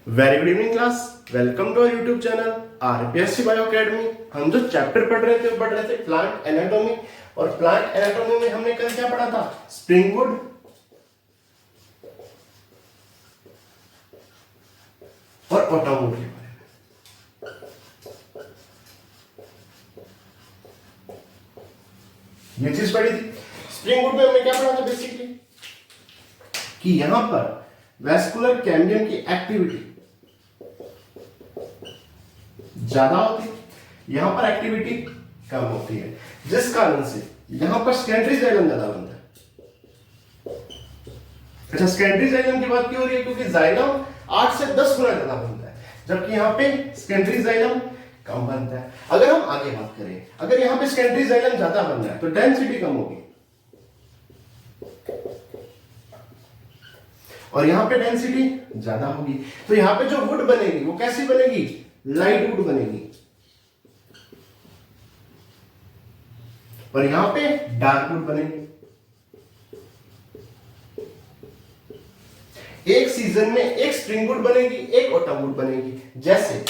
Very good evening class. Welcome to our YouTube channel RPSC bio academy. हम जो chapter पढ़ रहे थे प्लांट एनाटॉमी। और प्लांट एनाटॉमी में हमने कल क्या पढ़ा था? स्प्रिंगवुड और ऑटमवुड के बारे में। ये चीज पढ़ी थी। स्प्रिंगवुड में हमने क्या पढ़ा था बेसिकली कि यहां पर वेस्कुलर कैम्बियम की एक्टिविटी ज्यादा होती है, यहां पर एक्टिविटी कम होती है, जिस कारण से यहां पर सेकेंडरी जाइलम ज्यादा बनता है। अच्छा, सेकेंडरी जाइलम की बात क्यों हो रही है? क्योंकि जाइलम 8 से 10 गुना ज्यादा बनता है, जबकि यहां पे सेकेंडरी जाइलम कम बनता है। अगर हम आगे बात करें, अगर यहां पे सेकेंडरी जाइलम ज्यादा बन रहा है तो डेंसिटी कम होगी, और यहां पे डेंसिटी ज्यादा होगी, तो यहां पे जो वुड बनेगी वो कैसी बनेगी? लाइट वुड बनेगी, और यहां पे डार्क वुड बनेगी। एक सीजन में एक स्प्रिंग वुड बनेगी, एक ऑटम वुड बनेगी। जैसे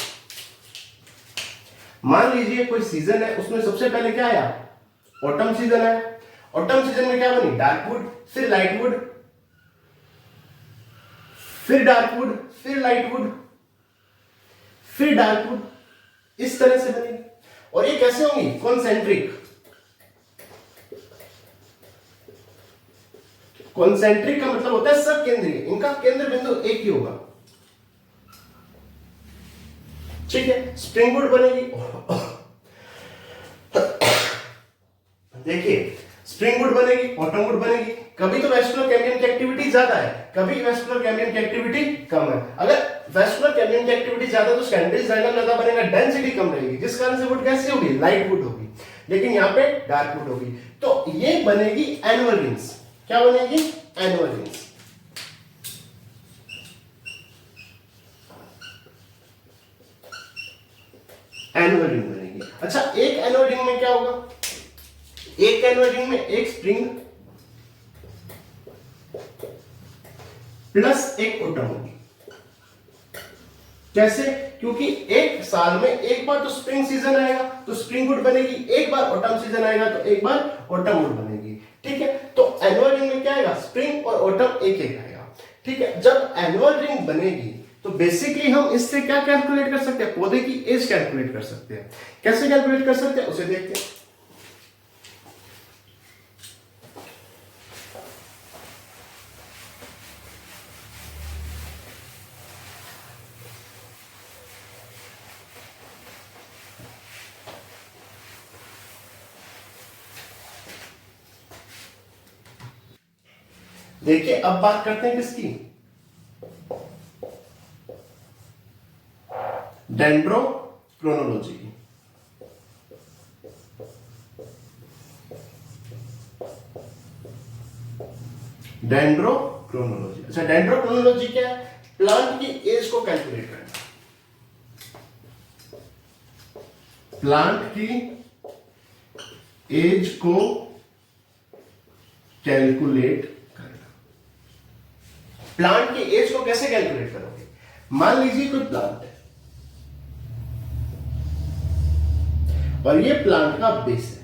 मान लीजिए कोई सीजन है, उसमें सबसे पहले क्या आया? ऑटम सीजन है। ऑटम सीजन में क्या बनी? डार्क वुड, फिर लाइट वुड, फिर डार्क वुड, फिर लाइट वुड, फिर डार्क वुड, इस तरह से बनेगी। और ये कैसे होंगी? कॉन्सेंट्रिक। कॉन्सेंट्रिक का मतलब होता है सब केंद्रीय, इनका केंद्र बिंदु एक ही होगा। ठीक है, स्प्रिंग वुड बनेगी। देखिए, स्प्रिंग वुड बनेगी, ऑटम वुड बनेगी। कभी तो वेस्कुलर कैम्बियम की एक्टिविटी ज्यादा है, कभी वेस्कुलर कैम्बियम की एक्टिविटी कम है। अगर वेस्कुलर कैम्बियम की एक्टिविटी ज्यादा तो सेकेंडरी जाइलम ज्यादा बनेगा, डेंसिटी कम रहेगी, जिस कारण से वुड कैसी होगी? लाइट वुड होगी। लेकिन यहां पे डार्क वुड होगी, तो ये बनेगी एनुअल रिंग्स। क्या बनेगी? Annual rings. एनुअल रिंग बनेगी। अच्छा, एक एनुअल रिंग में क्या होगा? एक एनुअल रिंग में एक स्प्रिंग प्लस एक ऑटम होगी। कैसे? क्योंकि एक साल में एक बार तो स्प्रिंग सीजन आएगा तो स्प्रिंग वुड बनेगी, एक बार ऑटम सीजन आएगा तो एक बार ऑटम वुड बनेगी। ठीक है, तो एनुअल रिंग में क्या आएगा? स्प्रिंग और ऑटम एक एक आएगा। ठीक है, जब एनुअल रिंग बनेगी तो बेसिकली हम इससे क्या कैलकुलेट कर सकते हैं? पौधे की एज कैलकुलेट कर सकते हैं। कैसे कैलकुलेट कर सकते हैं उसे देखते हैं। देखिए, अब बात करते हैं किसकी? डेंड्रोक्रोनोलॉजी की। डेंड्रोक्रोनोलॉजी। अच्छा, डेंड्रोक्रोनोलॉजी क्या है? प्लांट की एज को कैलकुलेट करना। प्लांट की एज को कैलकुलेट करना। प्लांट की एज को कैसे कैलकुलेट करोगे? मान लीजिए कोई प्लांट है और ये प्लांट का बेस है।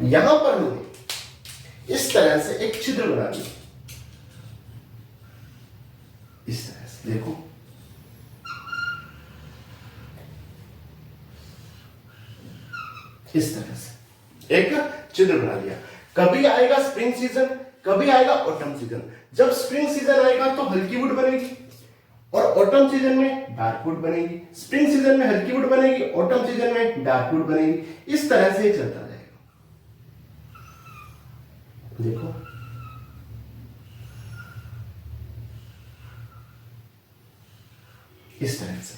यहां पर हमने इस तरह से एक छिद्र बना दिया, इस तरह से। देखो, इस तरह से एक छिद्र बना दिया। कभी आएगा स्प्रिंग सीजन, कभी आएगा ऑटम सीजन। जब स्प्रिंग सीजन आएगा तो हल्की वुड बनेगी, और ऑटम सीजन में डार्क वुड बनेगी। स्प्रिंग सीजन में हल्की वुड बनेगी, ऑटम सीजन में डार्क वुड बनेगी। इस तरह से चलता जाएगा। देखो, इस तरह से।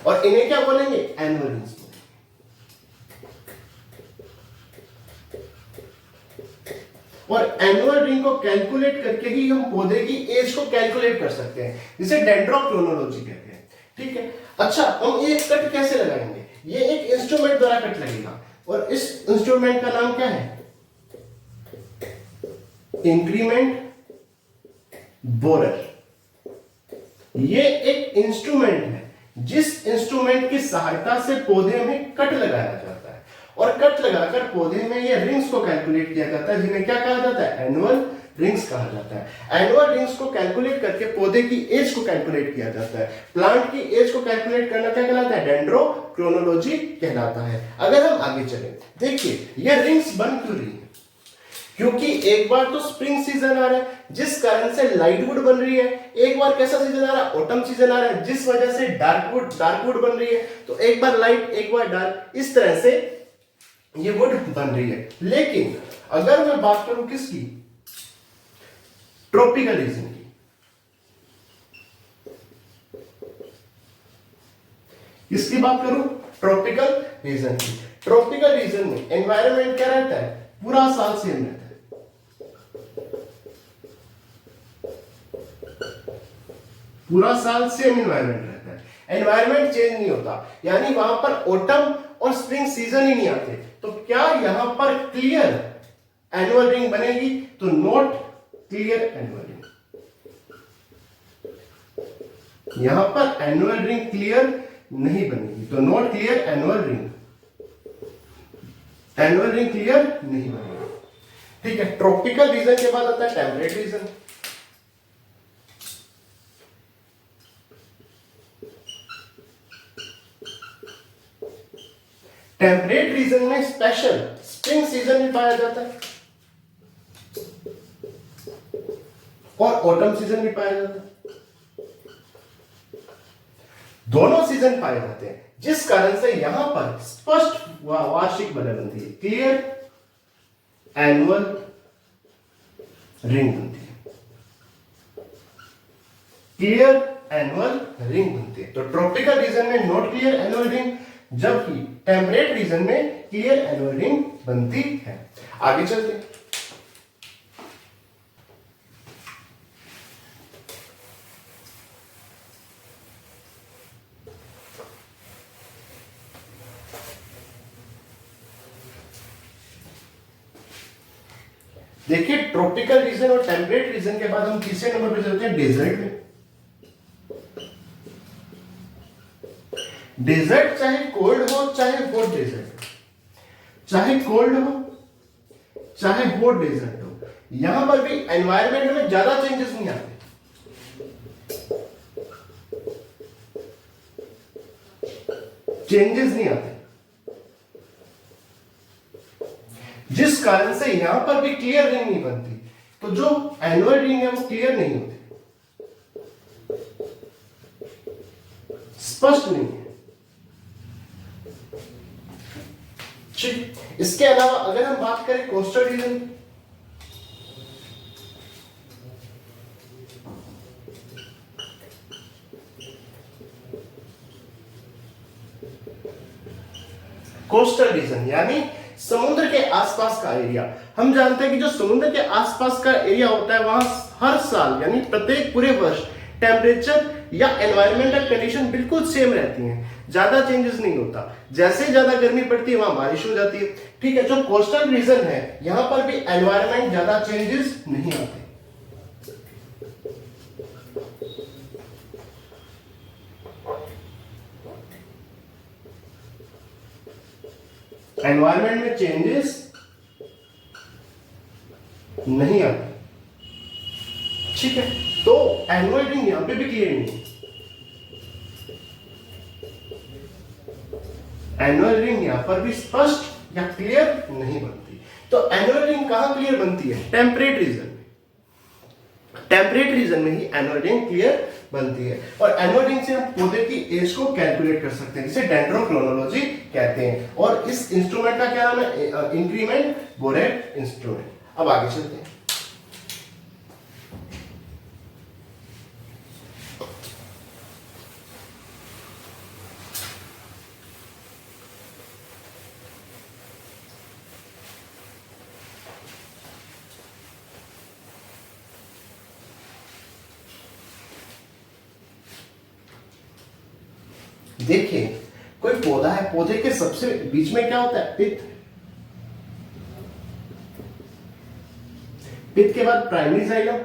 और इन्हें क्या बोलेंगे? एनुअल रिंग्स बोलेंगे। और एनुअल रिंग को कैलकुलेट करके ही हम पौधे की एज को कैलकुलेट कर सकते हैं, जिसे डेंड्रोक्रोनोलॉजी कहते हैं। ठीक है, अच्छा, हम ये कट कैसे लगाएंगे? ये एक इंस्ट्रूमेंट द्वारा कट लगेगा, और इस इंस्ट्रूमेंट का नाम क्या है? Increment borer. ये एक इंस्ट्रूमेंट है जिस इंस्ट्रूमेंट की सहायता से पौधे में कट लगाया जाता है, और कट लगाकर पौधे में ये रिंग्स को कैलकुलेट किया जाता है, जिन्हें क्या कहा जाता है, एनुअल रिंग्स कहा जाता है। एनुअल रिंग्स को कैलकुलेट करके पौधे की एज को कैलकुलेट किया जाता है। प्लांट की एज को कैलकुलेट करना क्या कहलाता है, डेंड्रोक्रोनोलॉजी कहलाता है। अगर हम आगे चलें, देखिए ये रिंग्स बन क्यों रही है, क्योंकि एक बार तो स्प्रिंग सीजन आ रहा है जिस कारण से लाइट वुड बन रही है, एक बार कैसा सीजन आ रहा है, ऑटम सीजन आ रहा है जिस वजह से डार्क वुड बन रही है। तो एक बार लाइट एक बार डार्क, इस तरह से ये वुड बन रही है। लेकिन अगर मैं बात करूं किसकी, ट्रॉपिकल रीजन की, किसकी बात करूं, ट्रॉपिकल रीजन की। ट्रॉपिकल रीजन में एनवायरनमेंट क्या रहता है, पूरा साल सेम रहता है, पूरा साल सेम एनवायरनमेंट रहता है, एनवायरनमेंट चेंज नहीं होता, यानी वहां पर ऑटम और स्प्रिंग सीजन ही नहीं आते। तो क्या यहां पर क्लियर एनुअल रिंग बनेगी, तो नॉट क्लियर एनुअल रिंग, यहां पर एनुअल रिंग क्लियर नहीं बनेगी, तो not clear annual ring, annual ring clear नहीं बनेगी। ठीक है, ट्रॉपिकल रीजन के बाद आता है टेम्परेट रीजन। टेम्परेट रीजन में स्पेशल स्प्रिंग सीजन भी पाया जाता है और ऑटम सीजन भी पाया जाता है, दोनों सीजन पाए जाते हैं, जिस कारण से यहां पर स्पष्ट वार्षिक बलय बनती है, क्लियर एनुअल रिंग बनती है, क्लियर एनुअल रिंग बनती है। तो ट्रॉपिकल रीजन में नॉट क्लियर एनुअल रिंग, जबकि टेम्परेट रीजन में क्लियर एनुअल रिंग बनती है। आगे चलते हैं, देखिए ट्रॉपिकल रीजन और टेम्परेट रीजन के बाद हम तीसरे नंबर पे चलते हैं डेजर्ट में। डेजर्ट चाहे कोल्ड हो चाहे हॉट डेजर्ट, चाहे कोल्ड हो चाहे हॉट डेजर्ट हो, यहां पर भी एनवायरनमेंट में ज्यादा चेंजेस नहीं आते, चेंजेस नहीं आते, जिस कारण से यहां पर भी क्लियर रिंग नहीं बनती। तो जो एनुअल रिंग है वो क्लियर नहीं होती, स्पष्ट नहीं है। ठीक, इसके अलावा अगर हम बात करें कोस्टल रीजन, कोस्टल रीजन यानी समुद्र के आसपास का एरिया। हम जानते हैं कि जो समुद्र के आसपास का एरिया होता है वहां हर साल यानी प्रत्येक पूरे वर्ष टेम्परेचर या एनवायरमेंटल कंडीशन बिल्कुल सेम रहती हैं, ज्यादा चेंजेस नहीं होता। जैसे ज्यादा गर्मी पड़ती है वहां बारिश हो जाती है। ठीक है, जो कोस्टल रीजन है यहां पर भी एनवायरमेंट ज्यादा चेंजेस नहीं आते। एनवायरमेंट में चेंजेस नहीं आते। ठीक है, तो एनुअल रिंग यहां पे भी क्लियर नहीं है, एनुअल रिंग यहां पर भी स्पष्ट या क्लियर नहीं बनती। तो एनुअल रिंग कहां क्लियर बनती है, टेम्परेट रीजन में, टेम्परेट रीजन में ही एनुअल रिंग क्लियर बनती है। और एनुअल रिंग से हम पौधे की एज को कैलकुलेट कर सकते हैं, जिसे डेंड्रोक्रोनोलॉजी कहते हैं। और इस इंस्ट्रूमेंट का क्या नाम है, इंक्रीमेंट बोरेट इंस्ट्रूमेंट। अब आगे चलते हैं, देखिए कोई पौधा है, पौधे के सबसे बीच में क्या होता है, पित, पित के बाद प्राइमरी जाइलम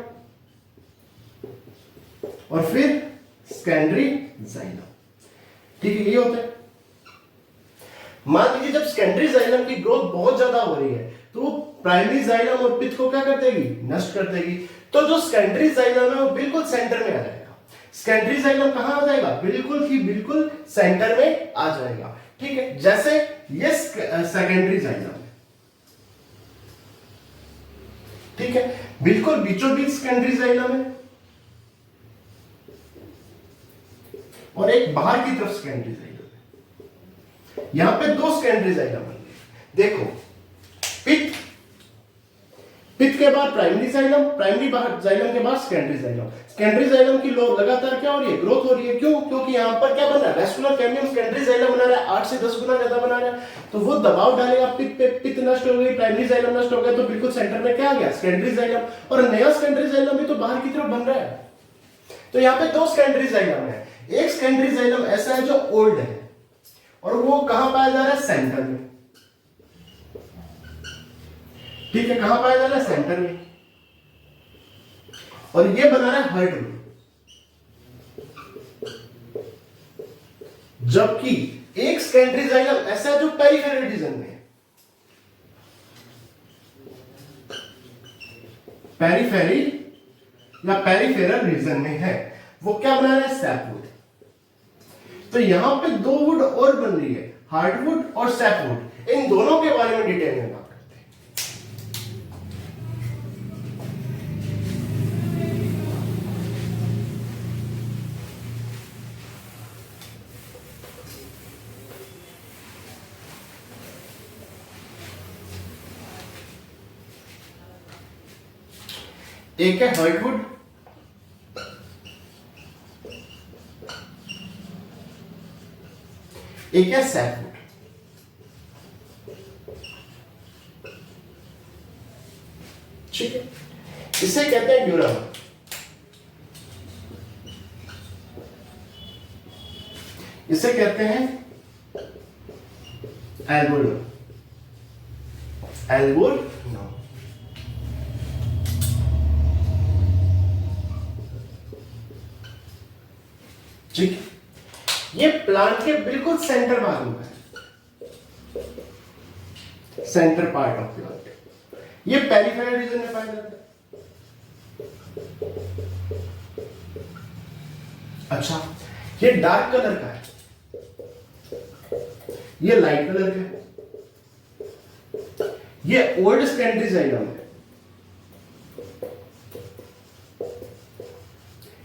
और फिर सेकेंडरी जाइलम। ठीक है, ये होता है। मान लीजिए जब सेकेंडरी जाइलम की ग्रोथ बहुत ज्यादा हो रही है तो वो प्राइमरी जाइलम और पित्त को क्या कर देगी, नष्ट कर देगी। तो जो सेकेंडरी जाइलम है वो बिल्कुल सेंटर में आ जाएगा। सेकेंडरी जाइलम कहां आ जाएगा, बिल्कुल ही बिल्कुल सेंटर में आ जाएगा। ठीक है, जैसे ये सेकेंडरी जाइलम है, ठीक है, बिल्कुल बीचों बीच सेकेंडरी जाइलम है और एक बाहर की तरफ सेकेंडरी जाइलम है। यहां पे दो सेकेंडरी जाइलम बन गए। देखो, पित्त, पित्त के बाद प्राइमरी जाइलम, प्राइमरी जाइलम के बाद सेकेंडरी जाइलम। सेकेंडरी जाइलम की लगातार क्या हो रही है, ग्रोथ हो रही है। क्यों? क्योंकि यहां पर क्या बन रहा है, वेस्कुलर कैम्बियम सेकेंडरी जाइलम बना रहा है, 8 से 10 गुना ज्यादा बना रहा है। तो वो दबाव डालेगा पित्त पे, पित्त नष्ट हो गई, प्राइमरी जाइलम नष्ट हो गया, तो बिल्कुल सेंटर में क्या आ गया, सेकेंडरी जाइलम। और नया सेकेंडरी जाइलम भी तो बाहर की तरफ बन रहा है। तो यहाँ पे दो सेकेंडरी जाइलम है। एक सेकेंडरी जाइलम ऐसा है जो ओल्ड है और वो कहां पाया जा रहा है, सेंटर में। ठीक है, कहां पाया जा रहा है, सेंटर में। और ये बना रहा है हर्ट में। जबकि एक सेकेंडरी जाइलम ऐसा है जो पेरिफेरल रीजन में है। पेरिफेरी या पेरिफेरल रीजन में है, वो क्या बना रहा है, सैपवुड। तो यहां पे दो वुड और बन रही है, हार्डवुड और सैपवुड। इन दोनों के बारे में डिटेल में बात करते हैं। एक है हार्डवुड, एक है सैपवुड। ठीक है, इसे कहते हैं ड्यूरम। इसे कहते हैं एल्बोलम। एल्बोलम ठीक, ये प्लांट के बिल्कुल सेंटर भाग में है, सेंटर पार्ट ऑफ प्लांट। ये पेरिफेरल रीजन में पाया जाता है। अच्छा, ये डार्क कलर का है, ये लाइट कलर का है। ये ओल्ड सेकेंडरी जाइलम है,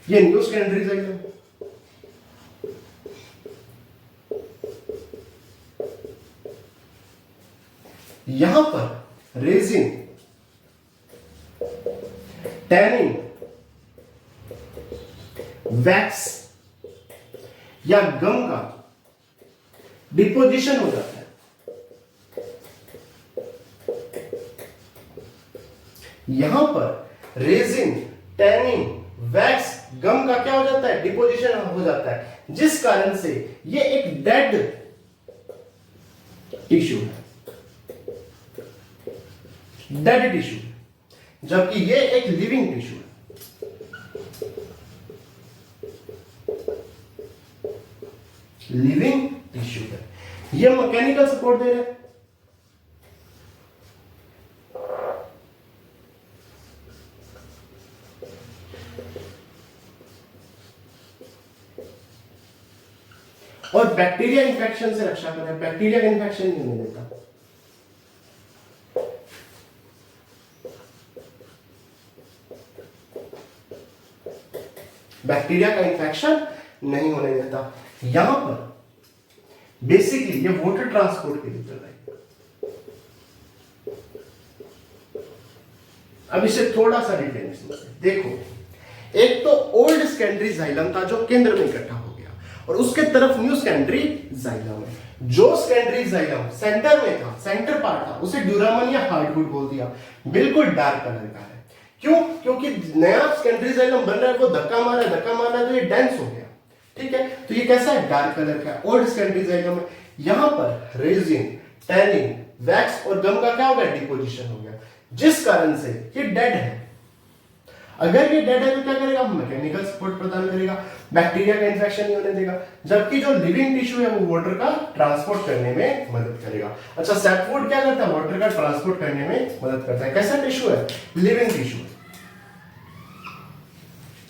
ये न्यू सेकेंडरी जाइलम है। यहां पर रेजिन, टैनिन, वैक्स या गम का डिपोजिशन हो जाता है। यहां पर रेजिन, टैनिन, वैक्स, गम का क्या हो जाता है, डिपोजिशन हो जाता है, जिस कारण से ये एक डेड टिश्यू है, डेड टिश्यू, जबकि ये एक लिविंग टिश्यू है। लिविंग टिश्यू है, ये मैकेनिकल सपोर्ट दे रहा है। और बैक्टीरिया इंफेक्शन से रक्षा कर रहा है, बैक्टीरिया का इंफेक्शन नहीं होने देता। बैक्टीरिया का इंफेक्शन नहीं होने देता। यहां पर बेसिकली ये वाटर ट्रांसपोर्ट के लिए चल रहा है। अब इसे थोड़ा सा डिटेल में देखो। एक तो ओल्ड सेकेंडरी जाइलम था जो केंद्र में इकट्ठा हो गया और उसके तरफ न्यू सेकेंडरी जाइलम है। जो सेकेंडरी जाइलम सेंटर में था, सेंटर पार्ट था, उसे ड्यूरामन या हार्डवुड बोल दिया। बिल्कुल डार्क कलर का है। क्यों? क्योंकि नया सेकेंडरी जाइलम बन रहा है, वो धक्का मारा है तो ये डेंस हो गया। ठीक है, तो ये कैसा है, डार्क कलर का, ओल्ड सेकेंडरी जाइलम है। यहां पर रेजिन, टैनिन, वैक्स और गम का क्या हो गया, डिपोजिशन हो गया, जिस कारण से ये डेड है। अगर ये डेड है तो क्या करेगा, मैकेनिकल सपोर्ट प्रदान करेगा, बैक्टीरिया का इन्फेक्शन नहीं होने देगा, जबकि जो लिविंग टिश्यू है वो वाटर का ट्रांसपोर्ट करने में मदद करेगा। अच्छा, सैपवुड क्या करता है, वाटर का ट्रांसपोर्ट करने में मदद करता है। कैसा टिश्यू है, लिविंग टिश्यू,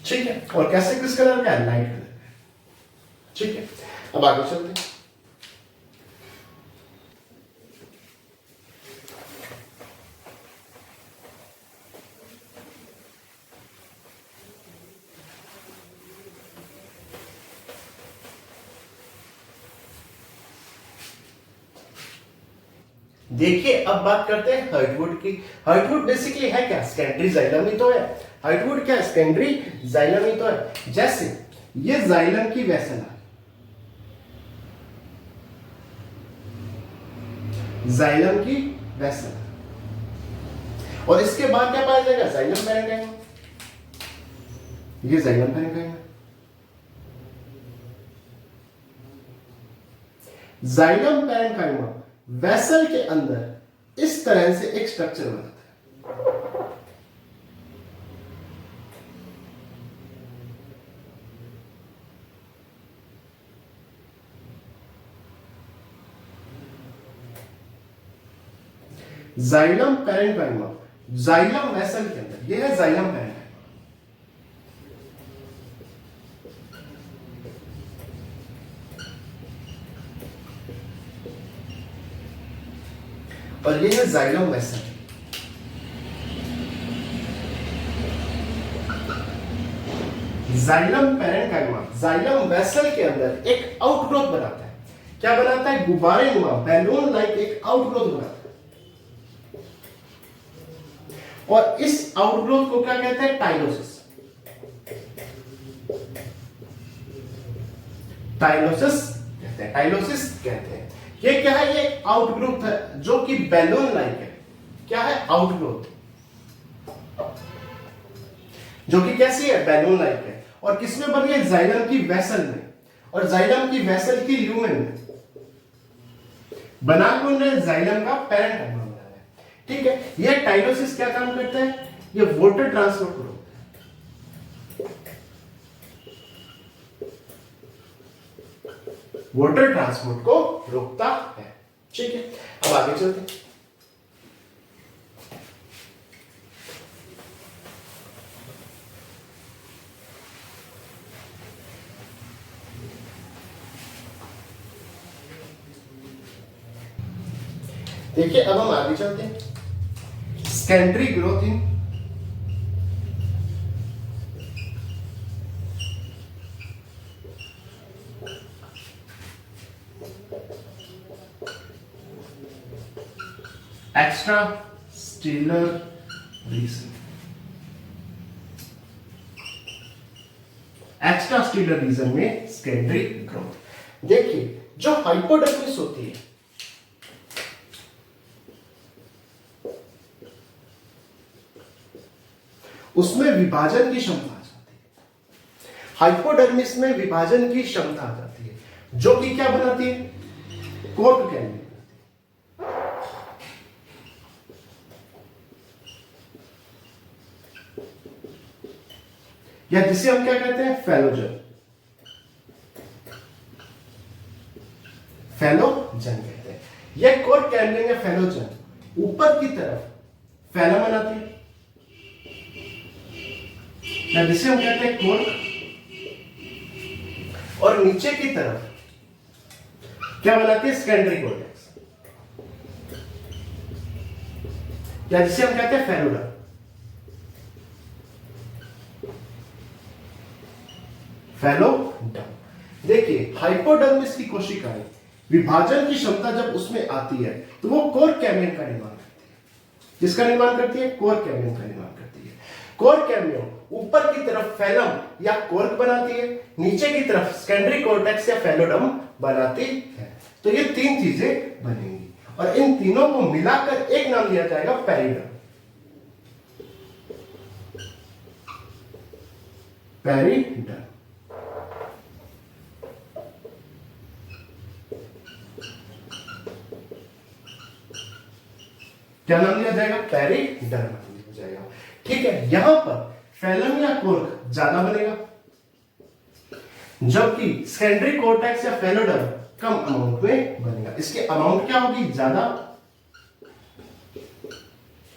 ठीक है। और कैसे, किस कलर का है, लाइट कलर का, ठीक है। अब आगे चलते हैं। देखिए, अब बात करते हैं हार्टवुड की। हार्टवुड बेसिकली है क्या, सेकेंडरी जाइलम ही तो है। हार्टवुड क्या, सेकेंडरी जाइलम ही तो है। जैसे ये जाइलम की वेसल है, जाइलम की वेसल, और इसके बाद क्या पाया जाएगा, जाइलम पैरेन्काइमा। ये xylem parenchyma, xylem parenchyma vessel के अंदर इस तरह से एक स्ट्रक्चर बनाता है। जाइलम पैरेन्काइमा, जाइलम वेसल के अंदर, यह है जाइलम पैरेन्काइमा। और ये है xylem vessel. Xylem parenchyma xylem vessel के अंदर एक आउटग्रोथ बनाता है। क्या बनाता है, गुब्बारे नुमा, बैलून लाइक एक आउटग्रोथ बनाता है। और इस आउटग्रोथ को क्या कहते हैं, टाइलोसिस। टाइलोसिस कहते हैं, टाइलोसिस कहते हैं। ये क्या है, ये आउटग्रोथ है जो कि बैलून लाइक है। क्या है, आउटग्रोथ, जो कि कैसी है, बैलून लाइक है। और किसमें बनी है, जाइलम की वेसल में। और जाइलम की वेसल की ल्यूमेन में बना कौन है, जाइलम का पैरेन्काइमा बना है, ठीक है। ये टाइलोसिस क्या काम करता है, ये वाटर ट्रांसपोर्ट को रोकता है, वाटर ट्रांसपोर्ट को रोकता है, ठीक है। अब आगे चलते हैं। देखिए, अब हम आगे चलते हैं। Secondary growth in extra stellar region. Extra stellar region में सेकेंडरी ग्रोथ। देखिए, जो हाइपोडर्मिस होती है, उसमें विभाजन की क्षमता आ जाती है। हाइपोडर्मिस में विभाजन की क्षमता आ जाती है, जो कि क्या बनाती है, कोर्क कैल्विन। या जिसे हम क्या कहते हैं, फेलोजन। फेलोजन कहते हैं। यह कोर्क कैल्विन या फेलोजन ऊपर की तरफ फैलम बनाती है, जिसे हम कहते हैं कोर्क, और नीचे की तरफ क्या बनाती है, सेकेंडरी कॉर्टेक्स, या जिसे हम कहते हैं फेलोडम। फेलोडम। देखिए, हाइपोडर्मिस की कोशिकाएं विभाजन की क्षमता जब उसमें आती है तो वो कोर्क कैम्बियम का निर्माण करती है। जिसका निर्माण करती है, कोर्क कैम्बियम का निर्माण करती है। कोर्क कैम्बियम ऊपर की तरफ फैलम या कोर्क बनाती है, नीचे की तरफ सेकेंडरी कॉर्टेक्स या फेलोडम बनाती है। तो ये तीन चीजें बनेंगी, और इन तीनों को मिलाकर एक नाम दिया जाएगा, पेरिडर्म। पेरिडर्म। क्या नाम दिया जाएगा, पेरिडर्म नाम दिया जाएगा, ठीक है। यहां पर फैलम या कोर्क ज्यादा बनेगा, जबकि सेकेंडरी कोर्टेक्स या फेलोडर्म कम अमाउंट में बनेगा। इसकी अमाउंट क्या होगी, ज्यादा,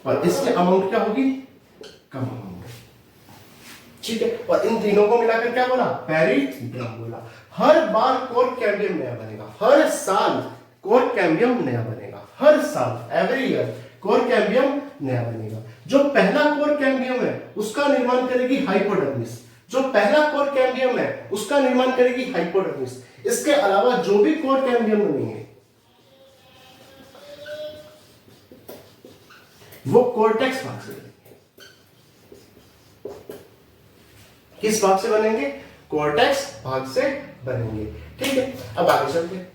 और इसकी अमाउंट क्या होगी, कम अमाउंट। ठीक है, और इन तीनों को मिलाकर क्या बोला, पेरिड्रम बोला। हर बार कोर्क कैम्बियम नया बनेगा, हर साल कोर्क कैम्बियम नया बनेगा, हर साल, एवरी ईयर कोर्क कैम्बियम नया बनेगा। जो पहला कोर्क कैम्बियम है उसका निर्माण करेगी हाइपोडर्मिस, जो पहला कोर्क कैम्बियम है उसका निर्माण करेगी हाइपोडर्मिस। इसके अलावा जो भी कोर्क कैम्बियम बनेंगे वो कोर्टेक्स भाग से बनेंगे। किस भाग से बनेंगे, कोर्टेक्स भाग से बनेंगे। ठीक है, अब आगे चलते हैं।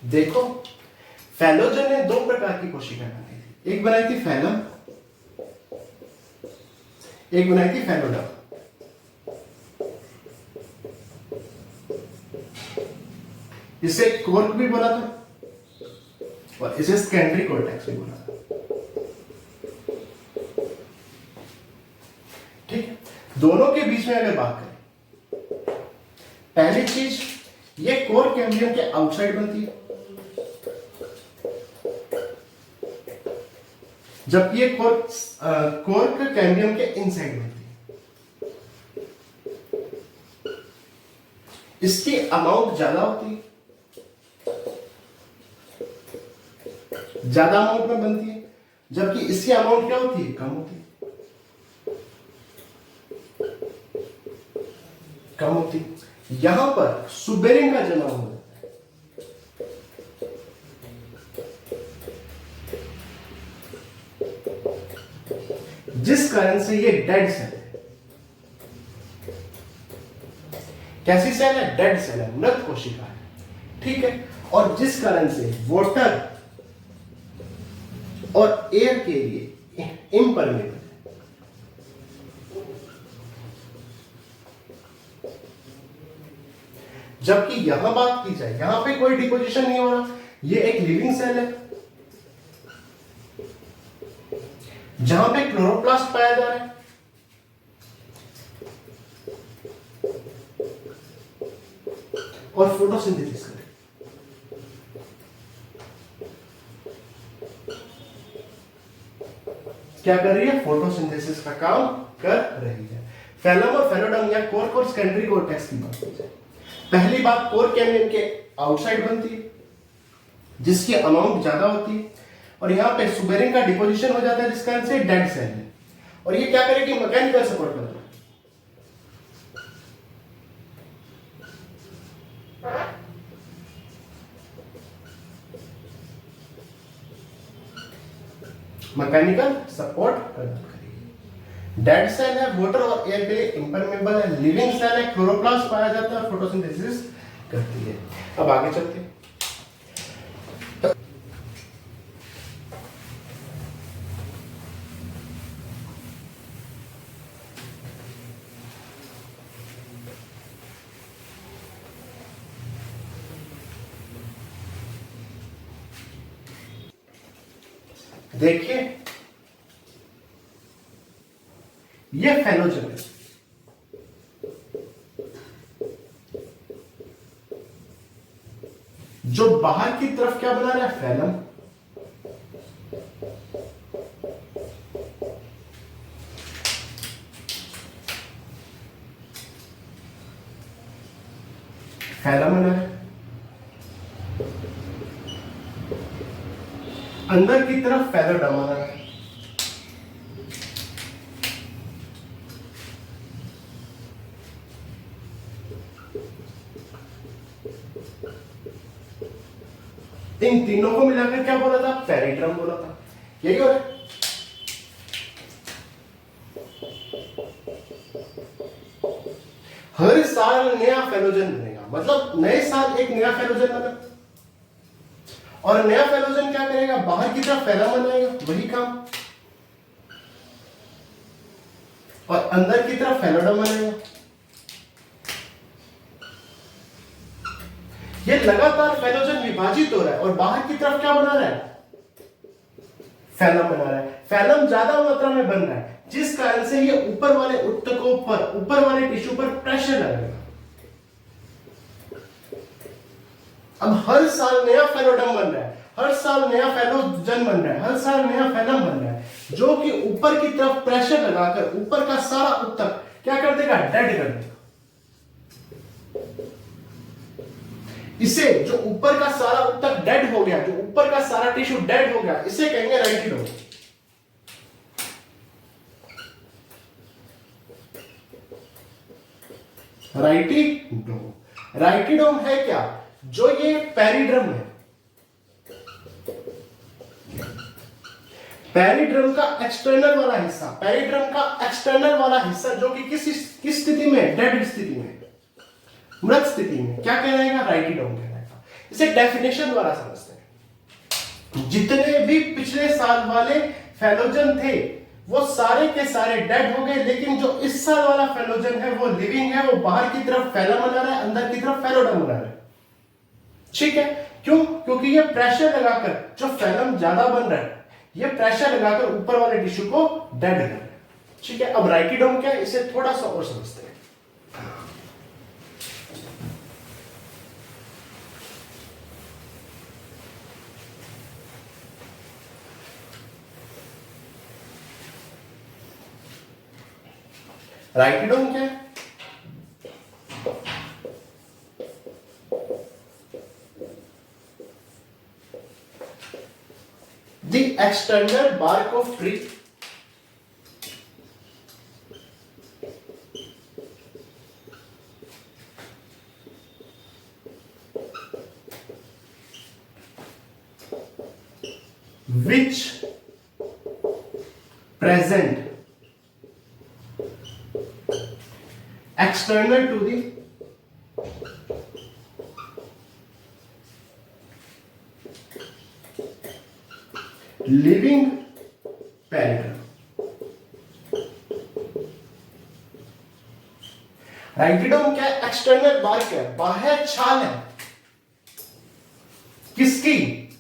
देखो, फैलोजन ने दो प्रकार की कोशिकाएं बनाई थी, एक बनाई थी फैलम, एक बनाई थी फेलोडर्म। इसे कोर्क भी बोला था और इसे सेकेंडरी कोर्टेक्स भी बोला था। ठीक, दोनों के बीच में अगर बात करें, पहली चीज, ये कोर्क कैम्बियम के आउटसाइड बनती है, जबकि ये कोर्क कैम्बियम के इनसाइड बनती है। इसकी अमाउंट ज्यादा होती है, ज्यादा अमाउंट में बनती है, जबकि इसकी अमाउंट क्या होती है, कम होती है, कम होती है। यहां पर सुबेरिन का जन्म हो जाता है। जिस कारण से ये डेड सेल है। कैसी सेल है, डेड सेल है, मृत कोशिका है। ठीक है, और जिस कारण से वाटर और एयर के लिए इम्परमेबल है। जबकि यहां बात की जाए, यहां पे कोई डिपोजिशन नहीं हो रहा, ये एक लिविंग सेल है जहां पे क्लोरोप्लास्ट पाया जा रहा है। और फोटोसिंथेसिस कर रही है। क्या कर रही है, फोटोसिंथेसिस का काम कर रही है। फैलम और फेलोडर्म या कोर्क और सेकेंडरी कोर्टेक्स की बात की जाए, पहली बात, कोर्क कैम्बियम के आउटसाइड बनती है जिसकी अमाउंट ज्यादा होती है, और यहां पे सुबेरिन का डिपोजिशन हो जाता है जिस कारण से डेड सेल है, और ये क्या करेगी, मैकेनिकल सपोर्ट करता है। मैकेनिकल सपोर्ट प्रदान करेगी। डेड सेल है, वाटर और एयर के लिए इम्परमेबल है। लिविंग सेल है, क्लोरोप्लास्ट पाया जाता है, फोटोसिंथेसिस करती है। अब आगे चलते हैं। देखिए, ये फेलोजन है, जो बाहर की तरफ क्या बना रहा है, फैलम, फैलम बना है, अंदर की तरफ फेलोडर्म बना है। इन तीनों को मिलाकर क्या बोला था, पेरिड्रम बोला था। यही हो रहा है। हर साल नया फेलोजन बनेगा, मतलब नए साल एक नया फेलोजन बना, और नया फेलोजन क्या करेगा, बाहर की तरफ फैलम बनाएगा, वही काम, और अंदर की तरफ फेलोडम बनाएगा। ये लगातार फेलोजन विभाजित हो रहा है और बाहर की तरफ क्या बना रहा है, फैलम बना रहा है। फैलम ज्यादा मात्रा में बन रहा है, जिस कारण से ये ऊपर वाले ऊतकों पर, ऊपर वाले टिश्यू पर प्रेशर लगाएगा। अब हर साल नया फेलोडम बन रहा है, हर साल नया फेलोजन बन रहा है, हर साल नया फैलम बन रहा है, जो कि ऊपर की तरफ प्रेशर लगाकर ऊपर का सारा ऊतक क्या कर देगा, डेड कर देगा। इसे जो ऊपर का सारा ऊतक डेड हो गया, जो ऊपर का सारा टिश्यू डेड हो गया, इसे कहेंगे राइटिडोम। राइटिडोम, राइटिडोम है क्या, जो ये पेरिड्रम है, पेरिड्रम का एक्सटर्नल वाला हिस्सा, पेरिड्रम का एक्सटर्नल वाला हिस्सा जो कि किस स्थिति में, डेड स्थिति में, मृत स्थिति में, क्या कहलाएगा, राइटिडोम कहलाएगा। इसे डेफिनेशन द्वारा समझते हैं। जितने भी पिछले साल वाले फेलोजन थे वो सारे के सारे डेड हो गए, लेकिन जो इस साल वाला फेलोजन है वो लिविंग है, वो बाहर की तरफ फैलम बना रहा है, अंदर की तरफ फेलोडम बना रहा है। ठीक है, क्यों, क्योंकि ये प्रेशर लगाकर, जो फैलम ज्यादा बन रहा है, ये प्रेशर लगाकर ऊपर वाले टिश्यू को डेड कर रहा है। ठीक है, अब राइटिडोम क्या है, इसे थोड़ा सा और समझते हैं। राइटिडोम क्या है, the external bark of tree which present external to the living पेरिड्रम। राइटिडोम क्या, एक्सटर्नल बार्क है, बाह्य छाल है, किसकी,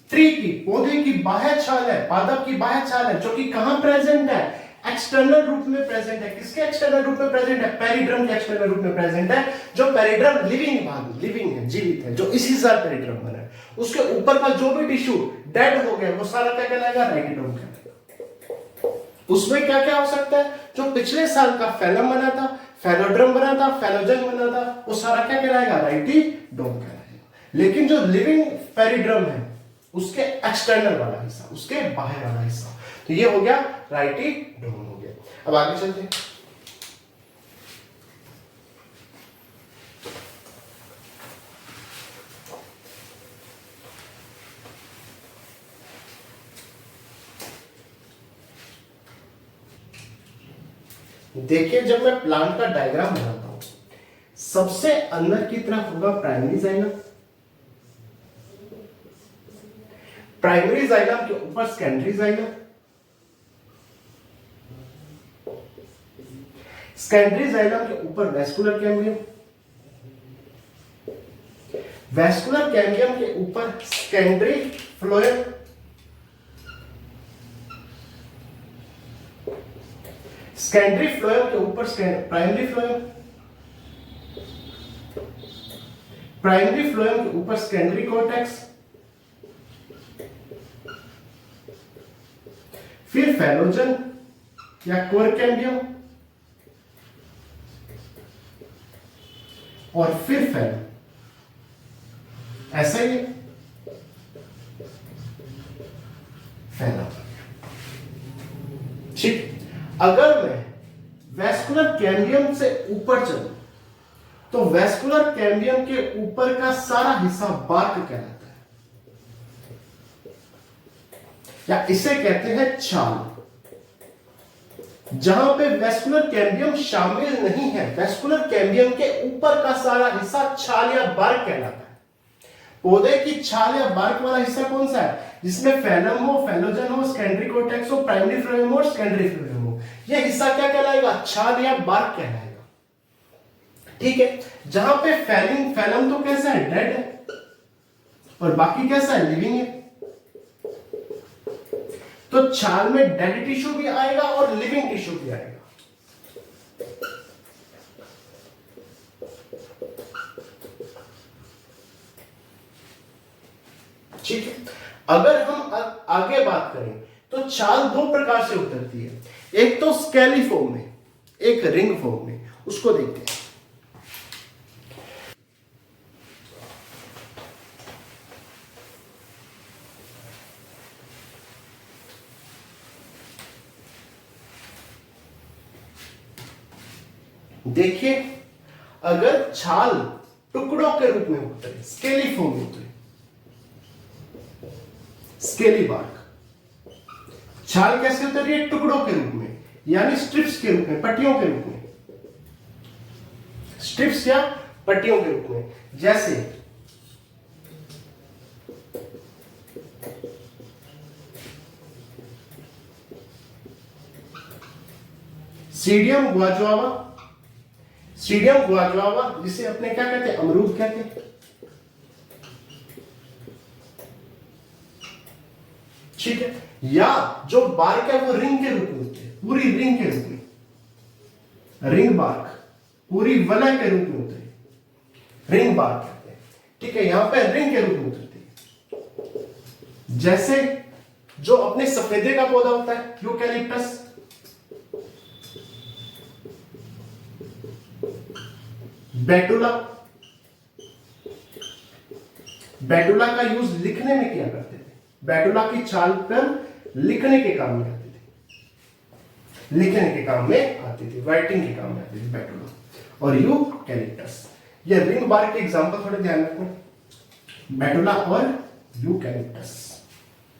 ट्री की, पौधे की बाह्य छाल है, पादप की बाह्य छाल है, जो कि कहां प्रेजेंट है, एक्सटर्नल रूप में प्रेजेंट है। किसके एक्सटर्नल रूप में प्रेजेंट है, पेरिड्रम के एक्सटर्नल रूप में प्रेजेंट है। जो पेरिड्रम लिविंग भाग, लिविंग है, जीवित है, जो इसी साल पेरिड्रम बना है, उसके ऊपर का जो भी टिश्यू डेड हो गया वो सारा क्या कहलाएगा, राइटिडोम कहलाएगा। उसमें क्या क्या हो सकता है, जो पिछले साल का फैलम बना था, फेलोड्रम बना था, फेलोजन बना था, वो सारा क्या कहलाएगा, राइटिडोम कहलाएगा। लेकिन जो लिविंग पेरिड्रम है उसके एक्सटर्नल वाला हिस्सा, उसके बाहर वाला हिस्सा, तो ये हो गया राइटिडोम हो गया। अब आगे चलते हैं। देखिए, जब मैं प्लांट का डायग्राम बनाता हूं, सबसे अंदर की तरफ होगा प्राइमरी जाइलम, प्राइमरी जाइलम के ऊपर सेकेंडरी जाइलम, सेकेंडरी जाइलम के ऊपर वेस्कुलर कैम्बियम, वेस्कुलर कैम्बियम के ऊपर सेकेंडरी फ्लोएम, सेकेंडरी फ्लोएम के ऊपर प्राइमरी फ्लोएम, प्राइमरी फ्लोएम के ऊपर सेकेंडरी कॉर्टेक्स, फिर फेलोजन या कोर कैम्बियम, और फिर फैलम। ऐसा ही फैलम। ठीक, अगर मैं वेस्कुलर कैम्बियम से ऊपर चलूं तो वेस्कुलर कैम्बियम के ऊपर का सारा हिस्सा बार्क कहलाता है, या इसे कहते हैं छाल। जहां पे वेस्कुलर कैम्बियम शामिल नहीं है, वेस्कुलर कैम्बियम के ऊपर का सारा हिस्सा छाल या बार्क कहलाता है। पौधे की छाल या बार्क वाला हिस्सा कौन सा है? जिसमें फैलम हो, फेलोजन हो, सेकेंडरी कोर्टेक्स हो, प्राइमरी फ्लोएम हो, सेकेंडरी फ्लोएम हो। यह हिस्सा क्या कहलाएगा? छाल या बार्क कहलाएगा। ठीक है, जहां पे फैलम तो कैसा है? डेड है, और बाकी कैसा है? लिविंग है। तो छाल में डेड टिश्यू भी आएगा और लिविंग टिश्यू भी आएगा। ठीक है, अगर हम आगे बात करें तो छाल दो प्रकार से उतरती है, एक तो स्केली फॉर्म में, एक रिंग फॉर्म में। उसको देखते हैं। देखिए, अगर छाल टुकड़ों के रूप में उतरे, स्केली फॉर्म में उतरे, स्केली बार्क, छाल कैसे उतरी है? टुकड़ों के रूप में, यानी स्ट्रिप्स के रूप में, पट्टियों के रूप में, स्ट्रिप्स या पट्टियों के रूप में। जैसे सीडियम गुआजुआवा, सीडियम गुआजुआवा जिसे अपने क्या कहते हैं? अमरूद कहते हैं। ठीक है, या जो बार्क है वो रिंग के रूप में होती है, पूरी रिंग के रूप में, रिंग बार्क, पूरी वलय के रूप में होती है, रिंग बार्क कहते हैं। ठीक है, यहां पे रिंग के रूप में उतरती है। जैसे जो अपने सफेदे का पौधा होता है, यूकैलिप्टस, बेटुला, बेटुला का यूज लिखने में किया करते थे। बेटुला की छाल पर लिखने के काम में आती थी, लिखने के काम में आती थी, राइटिंग के काम में आती थी बेटुला। और यूकैलिप्टस, ये रिंग बार्क के एग्जांपल थोड़े ध्यान रखो, बेटुला और यूकैलिप्टस।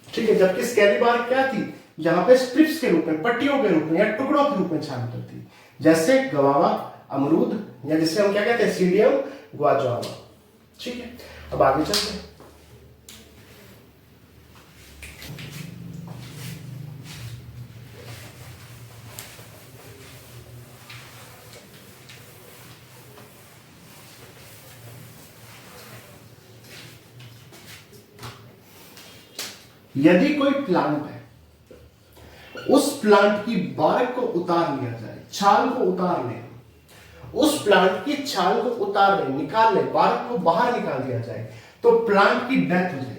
ठीक है, जबकि स्केली बार्क क्या थी? जहां पे स्ट्रिप्स के रूप में, पट्टियों के रूप में या टुकड़ों के रूप में छाल उतरती, जैसे गवावा, अमरूद, या जिसे हम क्या कहते हैं? सीडियम गुआजुआवा। ठीक है, अब आगे चलते हैं। यदि कोई प्लांट है, उस प्लांट की बार्क को उतार लिया जाए, छाल को उतार ले, उस प्लांट की छाल को उतार ले, निकाल ले, बार्क को बाहर निकाल दिया जाए, तो प्लांट की डेथ हो जाएगी।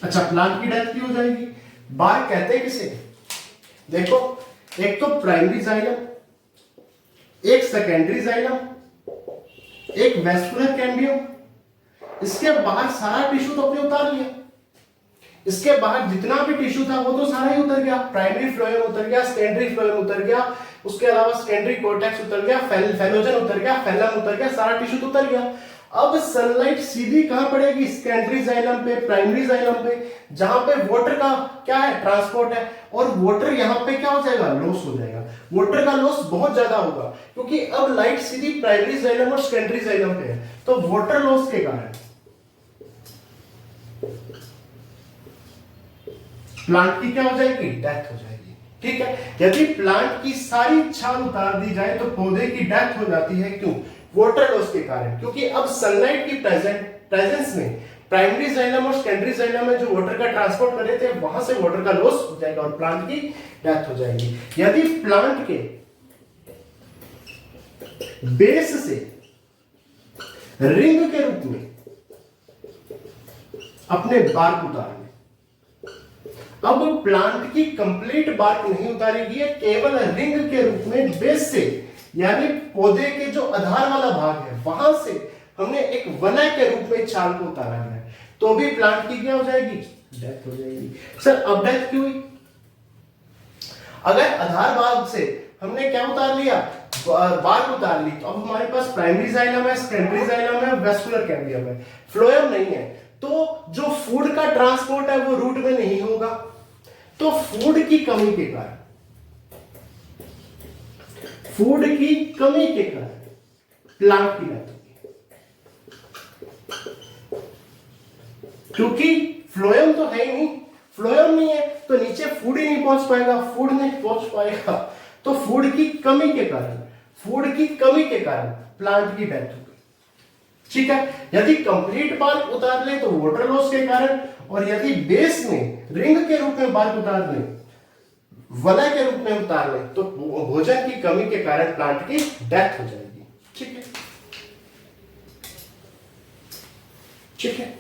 अच्छा, प्लांट की डेथ क्यों हो जाएगी? बार्क कहते हैं किसे? देखो, एक तो प्राइमरी जाइलम, एक सेकेंडरी जाइलम, एक वेस्कुलर कैम्बियम। इसके बाहर सारा टिश्यू तो अपने उतार लिया, इसके बाहर जितना भी टिश्यू था वो तो सारा ही उतर गया। प्राइमरी फ्लोएम उतर गया, सेकेंडरी फ्लोएम उतर गया, उसके अलावा सेकेंडरी कोर्टेक्स उतर गया, फेलोजन उतर गया, फैलम उतर गया, सारा टिश्यू तो उतर गया। अब सनलाइट सीधी कहां पड़ेगी? सेकेंडरी जाइलम पे, प्राइमरी जाइलम पे, जहां पे वाटर का क्या है? ट्रांसपोर्ट है। और वाटर यहां पे क्या हो जाएगा? लॉस हो जाएगा। वाटर का लॉस बहुत ज्यादा होगा, क्योंकि अब लाइट सीधी प्राइमरी जाइलम और सेकेंडरी जाइलम पे है, तो वाटर लॉस के कारण प्लांट की क्या हो जाएगी? डेथ हो जाएगी। ठीक है, यदि प्लांट की सारी छाल उतार दी जाए तो पौधे की डेथ हो जाती है। क्यों? वाटर लॉस के कारण, क्योंकि अब सनलाइट की प्रेजेंस में प्राइमरी जाइलम और सेकेंडरी जाइलम में जो वाटर का ट्रांसपोर्ट कर रहे थे, वहां से वाटर का लॉस हो जाएगा और प्लांट की डेथ हो जाएगी। यदि प्लांट के बेस से रिंग के रूप में अपने बार्क उतार, अब प्लांट की कंप्लीट बार्क नहीं उतारेगी, केवल रिंग के रूप में बेस से, यानी पौधे के जो आधार वाला भाग है वहां से हमने एक वलय के रूप में छाल को उतारा है, तो भी प्लांट की क्या हो जाएगी? डेथ हो जाएगी। सर, अब डेथ क्यों हुई? अगर आधार भाग से हमने क्या उतार लिया? बार्क उतार ली, तो अब हमारे पास प्राइमरी जाइलम है, सेकेंडरी जाइलम है, वेस्कुलर कैम्बियम है, फ्लोएम नहीं है, तो जो फूड का ट्रांसपोर्ट है वो रूट में नहीं होगा। तो फूड की कमी के कारण, फूड की कमी के कारण प्लांट की डेथ होगी। क्योंकि फ्लोएम तो है ही नहीं, फ्लोएम नहीं है तो नीचे फूड ही नहीं पहुंच पाएगा, फूड नहीं पहुंच पाएगा तो फूड की कमी के कारण प्लांट की डेथ हो गई। ठीक है, यदि कंप्लीट बार्क उतार ले तो वाटर लॉस के कारण, और यदि बेस में रिंग के रूप में बार्क उतार ले, वलय के रूप में उतार ले, तो भोजन की कमी के कारण प्लांट की डेथ हो जाएगी। ठीक है,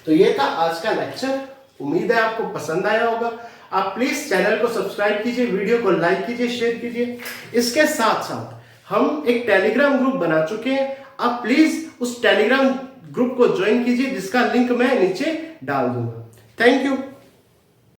तो ये था आज का लेक्चर। उम्मीद है आपको पसंद आया होगा। आप प्लीज चैनल को सब्सक्राइब कीजिए, वीडियो को लाइक कीजिए, शेयर कीजिए। इसके साथ साथ हम एक टेलीग्राम ग्रुप बना चुके हैं, आप प्लीज उस टेलीग्राम ग्रुप को ज्वाइन कीजिए, जिसका लिंक मैं नीचे डाल दूंगा। Thank you.